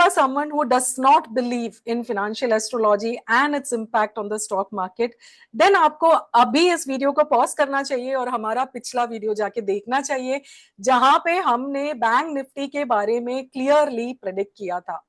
are someone who does not believe in financial astrology and its impact on the stock market, then आपको अभी इस video को pause करना चाहिए और हमारा पिछला वीडियो जाके देखना चाहिए, जहां पे हमने बैंक निफ्टी के बारे में क्लियरली प्रेडिक्ट किया था.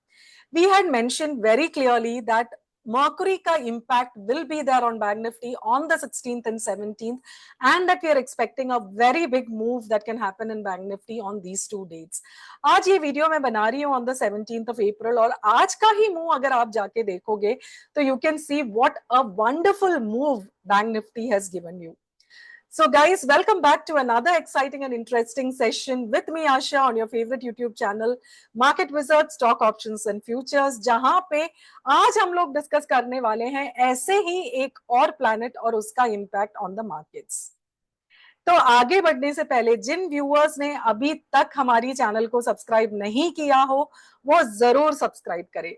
We had mentioned very clearly that Mercury ka impact will be there on Bank Nifty on the 16th and 17th, and that we are expecting a very big move that can happen in Bank Nifty on these 2 dates. आज ये video मैं बना रही हूँ on the 17th of April, और आज का ही move अगर आप जाके देखोगे तो you can see what a wonderful move Bank Nifty has given you. So guys, welcome back to another exciting and interesting session with me Asha on your favorite YouTube channel Market Wizard Stock Options and Futures, जहां पे आज हम लोग discuss करने वाले हैं ऐसे ही एक और प्लैनेट और उसका इम्पैक्ट ऑन द मार्केट्स. तो आगे बढ़ने से पहले जिन व्यूअर्स ने अभी तक हमारी चैनल को सब्सक्राइब नहीं किया हो वो जरूर सब्सक्राइब करें.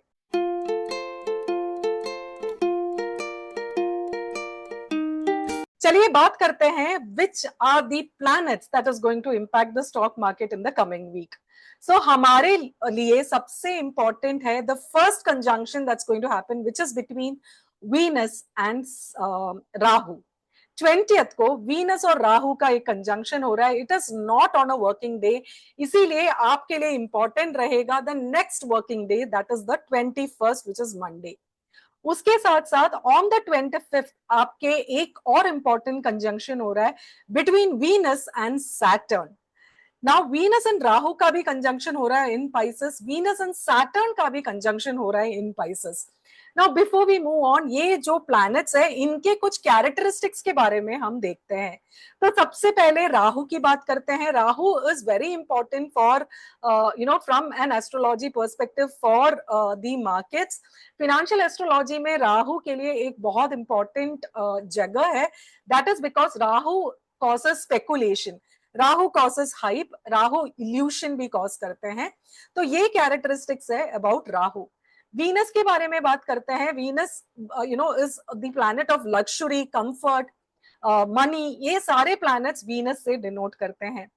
चलिए बात करते हैं which are the planets that is going to impact the stock market in the coming week. So हमारे लिए सबसे important है the first conjunction that's going to happen, which is between Venus and Rahu. 20th को Venus और राहु का एक conjunction हो रहा है. It is not on a working day, इसीलिए आपके लिए important रहेगा the next working day, that is the 21st, which is Monday. उसके साथ साथ ऑन द 25th आपके एक और इंपॉर्टेंट कंजंक्शन हो रहा है between Venus and Saturn. Now Venus and Rahu का भी कंजंक्शन हो रहा है in Pisces, Venus and Saturn का भी कंजंक्शन हो रहा है in Pisces. Now before we move on, ये जो प्लैनेट्स है इनके कुछ कैरेक्टरिस्टिक्स के बारे में हम देखते हैं. तो सबसे पहले राहु की बात करते हैं. Rahu is very important for from an astrology perspective for the markets. Financial astrology में राहु के लिए एक बहुत इंपॉर्टेंट जगह है. That is because Rahu causes speculation, Rahu causes hype, Rahu illusion भी कॉज करते हैं. तो ये कैरेक्टरिस्टिक्स है अबाउट राहु. वीनस के बारे में बात करते हैं. Venus is the planet of luxury, comfort, money. ये सारे प्लैनेट्स वीनस से डिनोट करते हैं.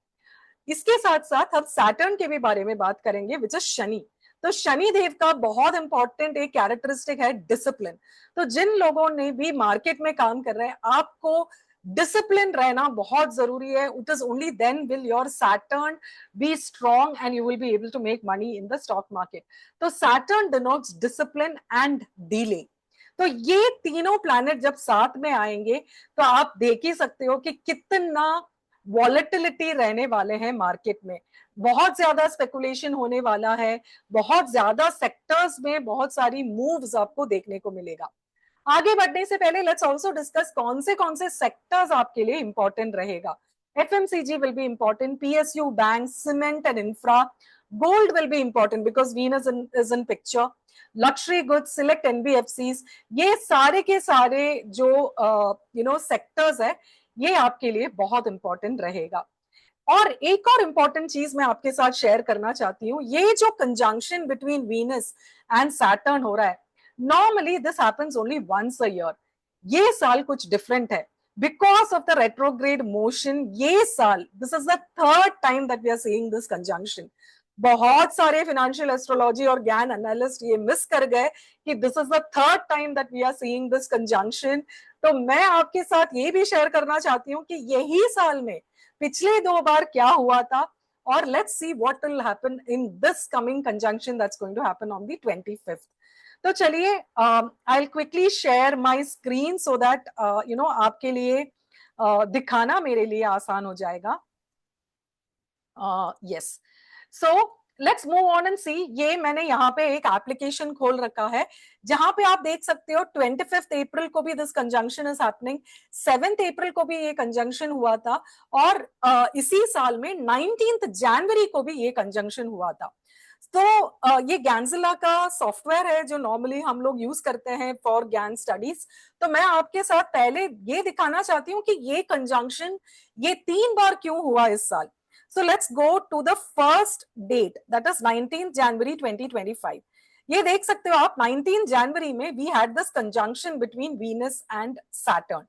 इसके साथ साथ हम सैटर्न के भी बारे में बात करेंगे, विच इज शनि. तो शनि देव का बहुत इंपॉर्टेंट एक कैरेक्टरिस्टिक है डिसिप्लिन. तो जिन लोगों ने भी मार्केट में काम कर रहे हैं, आपको डिसिप्लिन रहना बहुत जरूरी है. It is only then will your Saturn be strong and you will be able to make money in the stock market. तो Saturn denotes discipline and delay. तो ये तीनों प्लैनेट जब साथ में आएंगे तो आप देख ही सकते हो कि कितना वॉलेटिलिटी रहने वाले हैं मार्केट में. बहुत ज्यादा स्पेकुलेशन होने वाला है, बहुत ज्यादा सेक्टर्स में बहुत सारी मूव्स आपको देखने को मिलेगा. आगे बढ़ने से पहले लेट्स आल्सो डिस्कस कौन से सेक्टर्स आपके लिए इंपॉर्टेंट रहेगा. FMCG will be important, PSU, bank, cement and infra. Gold will be important because Venus is in picture. Lakshmi goods, select NBFCs, ये सारे के सारे जो सेक्टर्स है ये आपके लिए बहुत इंपॉर्टेंट रहेगा. और एक और इंपॉर्टेंट चीज मैं आपके साथ शेयर करना चाहती हूँ. ये जो conjunction between Venus and Saturn हो रहा है, normally this happens only once a year. ये साल कुछ डिफरेंट है because of the retrograde motion. ये साल this is the third time that we are seeing this conjunction. बहुत सारे फाइनेंशियल एस्ट्रोलॉजी और ज्ञान एनालिस्ट ये मिस कर गए कि this is the third time that we are seeing this conjunction. तो मैं आपके साथ ये भी शेयर करना चाहती हूँ कि यही साल में पिछले 2 बार क्या हुआ था, और let's see what will happen in this coming conjunction that's going to happen on the 25th. तो चलिए I will quickly share my screen so that आपके लिए दिखाना मेरे लिए आसान हो जाएगा. Yes, so let's move on and see. ये मैंने यहाँ पे एक एप्लीकेशन खोल रखा है जहां पे आप देख सकते हो 25th अप्रैल को भी this conjunction is happening, 7th अप्रैल को भी ये कंजंक्शन हुआ था, और इसी साल में 19th जनवरी को भी ये कंजंक्शन हुआ था. तो ये गैंजिला का सॉफ्टवेयर है जो नॉर्मली हम लोग यूज करते हैं फॉर ज्ञान स्टडीज. तो मैं आपके साथ पहले ये दिखाना चाहती हूँ कि ये कंजंक्शन ये 3 बार क्यों हुआ इस साल. So let's go to the first date, that is 19th January 2025. ये देख सकते हो आप 19th जनवरी में we had this conjunction between Venus and Saturn.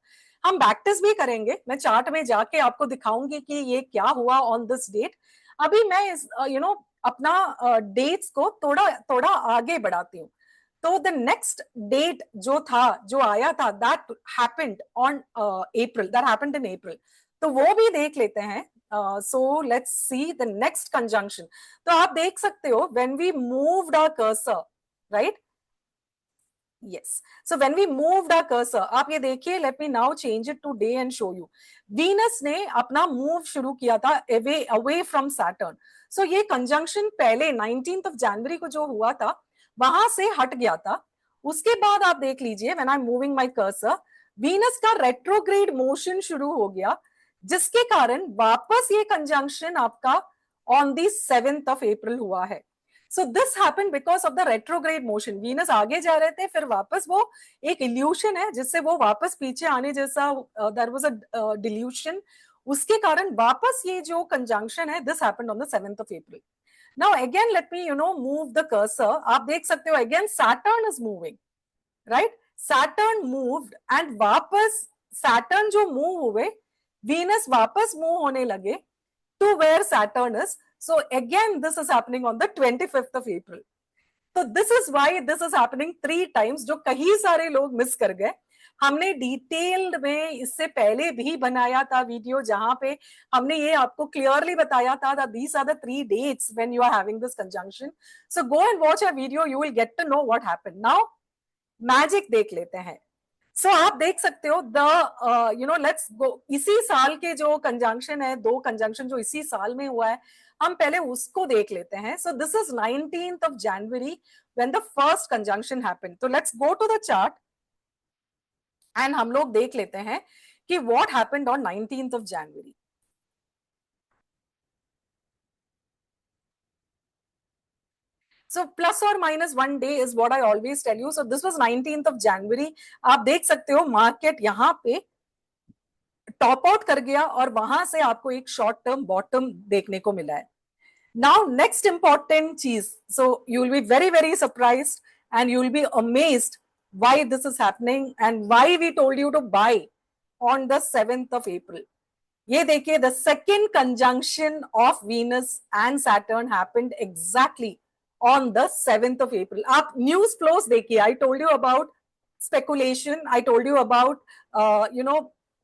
हम बैकटेस्ट भी करेंगे, मैं चार्ट में जाके आपको दिखाऊंगी कि ये क्या हुआ on this date. अभी मैं अपना डेट्स को थोड़ा थोड़ा आगे बढ़ाती हूँ। तो द नेक्स्ट डेट जो था, जो आया था, that happened on April, that happened in April. तो वो भी देख लेते हैं। So let's see the next conjunction. तो आप देख सकते हो when we moved our cursor, right? Yes. So when we moved our cursor, आप ये देखिए, let me now change it to day and show you. Venus ने अपना मूव शुरू किया था away from Saturn. So ये कंजंक्शन पहले 19th of January को जो हुआ था वहां से हट गया था। उसके बाद आप देख लीजिए, when I'm moving my cursor, Venus का retrograde motion शुरू हो गया, जिसके कारण वापस ये कंजंक्शन आपका on the 7th of April हुआ है। So this happened because of the retrograde motion. Venus आगे जा रहे थे, फिर वापस वो एक illusion है जिससे वो वापस पीछे आने जैसा, there was a delusion. उसके कारण वापस ये जो conjunction है, this happened on the 7th of April. Now again let me move the cursor. आप देख सकते हो again Saturn is moving, right? Saturn moved and वापस Saturn जो move हुए, Venus वापस move होने लगे to where Saturn is. So again, this is happening on the 25th of April. So this is why this is happening 3 times, जो कई सारे लोग मिस कर गए। हमने डिटेल्ड में इससे पहले भी बनाया था वीडियो, जहां पे हमने ये आपको क्लियरली बताया था that these are the 3 dates when you are having this conjunction. So go and watch our video, you will get to know what happened. Now magic देख लेते हैं। सो आप देख सकते हो द लेट्स गो, इसी साल के जो कंजंक्शन है, 2 कंजंक्शन जो इसी साल में हुआ है, हम पहले उसको देख लेते हैं। So this is 19th of January when the first conjunction happened. तो let's go to the chart and हम लोग देख लेते हैं कि what happened on 19th of January. So plus or minus 1 day is what I always tell you. So this was 19th of January. आप देख सकते हो मार्केट यहाँ पे टॉप आउट कर गया और वहां से आपको एक शॉर्ट टर्म बॉटम देखने को मिला है। नाउ नेक्स्ट इंपॉर्टेंट चीज, so you will be very very surprised and you will be amazed why this is happening and why we told you to buy on the 7th of April. ये देखिए, the second conjunction of Venus and Saturn happened exactly on the 7th of April. आप news flows देखिए, I told you about speculation, I told you about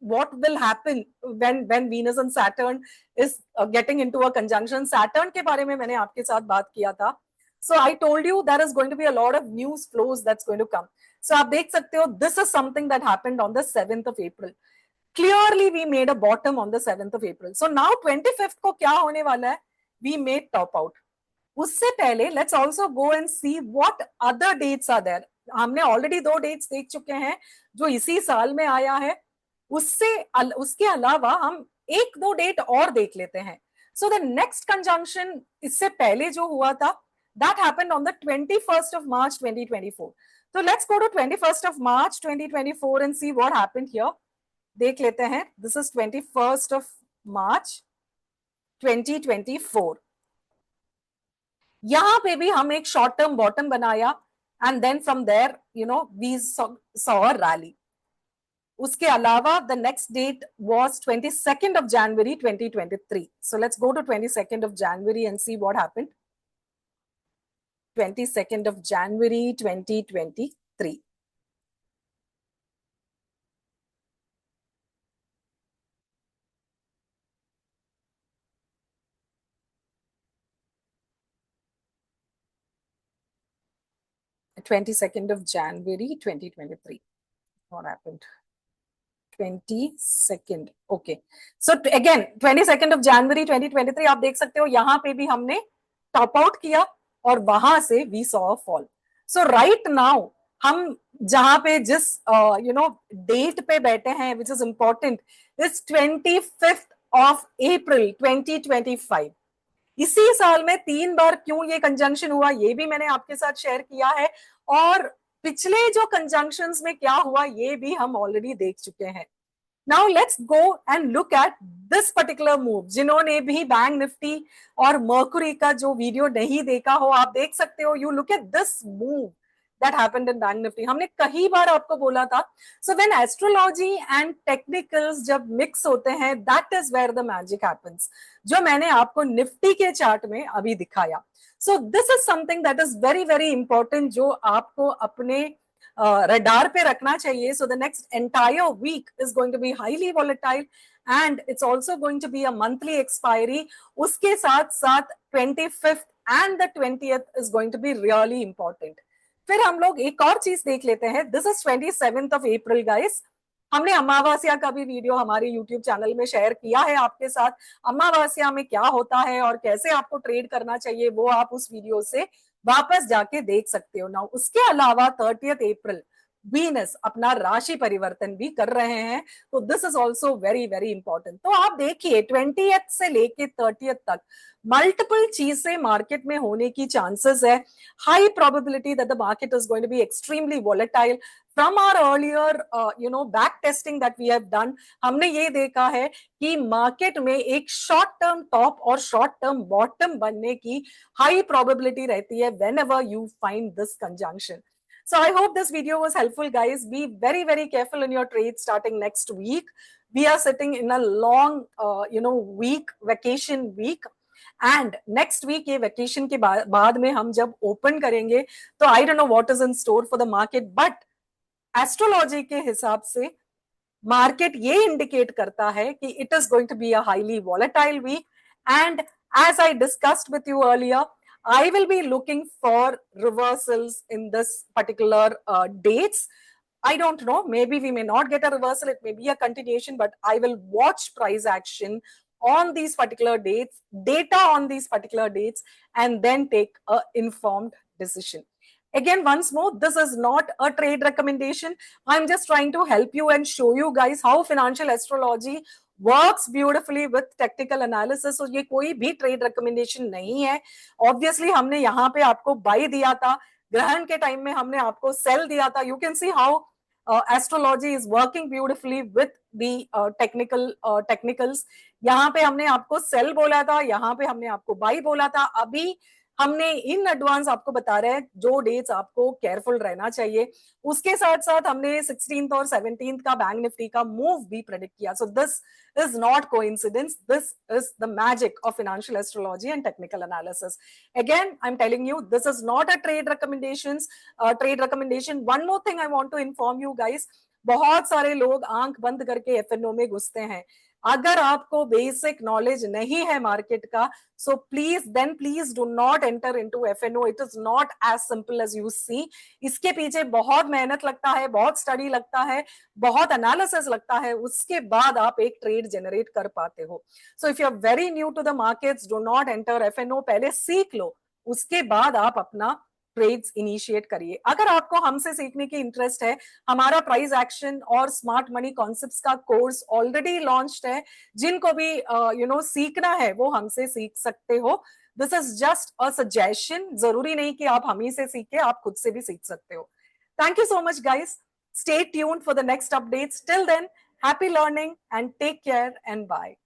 what will happen when Venus and Saturn is getting into a conjunction. Saturn के बारे में मैंने आपके साथ बात किया था. So I told you there is going to be a lot of news flows that's going to come. So आप देख सकते हो, this is something that happened on the 7th of April. Clearly we made a bottom on the 7th of April. So now 25th को क्या होने वाला है? We made top out. उससे पहले let's also go and see what other dates are there. हमने already 2 dates देख चुके हैं जो इसी साल में आया है, उसके अलावा हम 1-2 डेट और देख लेते हैं। सो द नेक्स्ट कंजंक्शन इससे पहले जो हुआ था, that happened on the 21st of March 2024. तो let's go to 21st of March 2024 and see what happened here. देख लेते हैं, this is 21st of March 2024। यहां पे भी हम एक शॉर्ट टर्म बॉटम बनाया and then from there we saw a rally. उसके अलावा the next date was 22nd of January 2023. So let's go to 22nd of January and see what happened. 22nd of January 2023. January 2023. What happened? 22nd. Okay. So again 22nd of January 2023 आप देख सकते हो, यहां पे भी हमने top out किया और वहां से we saw a fall. So right now हम जहां पे जिस डेट पे बैठे हैं, which is important, is 25th of April 2025. इसी साल में 3 बार क्यों ये कंजंक्शन हुआ, ये भी मैंने आपके साथ शेयर किया है, और पिछले जो कंजंक्शंस में क्या हुआ ये भी हम ऑलरेडी देख चुके हैं. Now let's go and look at this particular move. जिन्होंने भी बैंक निफ्टी और मर्क्यूरी का जो वीडियो नहीं देखा हो, आप देख सकते हो. You look at this move that happened in Bank Nifty. हमने कई बार आपको बोला था. So when astrology and technicals जब mix होते हैं, that is where the magic happens. जो मैंने आपको निफ्टी के चार्ट में अभी दिखाया. So this is something that is very very important जो आपको अपने radar पे रखना चाहिए. So the next entire week is going to be highly volatile and it's also going to be a monthly expiry. उसके साथ साथ 25th and the 20th is going to be really important. फिर हम लोग एक और चीज देख लेते हैं. This is 27th of April guys. हमने अमावस्या का भी वीडियो हमारे YouTube चैनल में शेयर किया है आपके साथ. अमावस्या में क्या होता है और कैसे आपको ट्रेड करना चाहिए वो आप उस वीडियो से वापस जाके देख सकते हो. नाउ उसके अलावा 30th April वीनस अपना राशि परिवर्तन भी कर रहे हैं. तो this is also very very important. तो आप देखिए 20th से लेके 30th तक मल्टीपल चीजें मार्केट में होने की चांसेस है. High probability that the market is going to be extremely volatile. From our earlier back testing that we have done, हमने ये देखा है कि मार्केट में एक शॉर्ट टर्म टॉप और शॉर्ट टर्म बॉटम बनने की हाई प्रोबेबिलिटी रहती है whenever you find this conjunction. So I hope this video was helpful guys. Be very very careful in your trade starting next week. We are sitting in a long week, vacation week, and next week ये vacation के बाद में हम जब open करेंगे तो I don't know what is in store for the market, but astrology के हिसाब से market ये indicate करता है कि it is going to be a highly volatile week. And as I discussed with you earlier, I will be looking for reversals in this particular dates. I don't know, maybe we may not get a reversal, it may be a continuation, but I will watch price action on these particular dates, data on these particular dates, and then take a informed decision. Again, once more, this is not a trade recommendation. I'm just trying to help you and show you guys how financial astrology works beautifully with technical analysis. So ये कोई भी trade recommendation नहीं है. Obviously हमने यहाँ पे आपको buy दिया था, ग्रहण के टाइम में हमने आपको sell दिया था. You can see how astrology is working beautifully with the technicals. यहाँ पे हमने आपको sell बोला था, यहाँ पे हमने आपको buy बोला था. अभी हमने इन एडवांस आपको बता रहे हैं जो डेट्स आपको केयरफुल रहना चाहिए. उसके साथ साथ हमने 16th और 17th का बैंक निफ्टी का मूव भी प्रेडिक्ट किया. So this is not coincidence. This is the magic of financial astrology and technical analysis. Again, I'm telling you, this is not a trade recommendation. One more thing I want to inform you guys. बहुत सारे लोग आंख बंद करके F&O में घुसते हैं. अगर आपको बेसिक नॉलेज नहीं है मार्केट का, so please do not enter into FNO. It is not as simple as you see. इसके पीछे बहुत मेहनत लगता है, बहुत स्टडी लगता है, बहुत एनालिसिस लगता है, उसके बाद आप एक ट्रेड जनरेट कर पाते हो. So if you are very new to the markets, do not enter FNO. पहले सीख लो, उसके बाद आप अपना ट्रेड्स इनिशिएट करिए. अगर आपको हमसे सीखने की इंटरेस्ट है, हमारा प्राइस एक्शन और स्मार्ट मनी कॉन्सेप्ट्स का कोर्स ऑलरेडी लॉन्च्ड है. जिनको भी सीखना है वो हमसे सीख सकते हो. This is just a suggestion. जरूरी नहीं कि आप हम ही से सीखे, आप खुद से भी सीख सकते हो. Thank you so much guys. Stay tuned for the next updates. Till then, happy learning and take care and bye.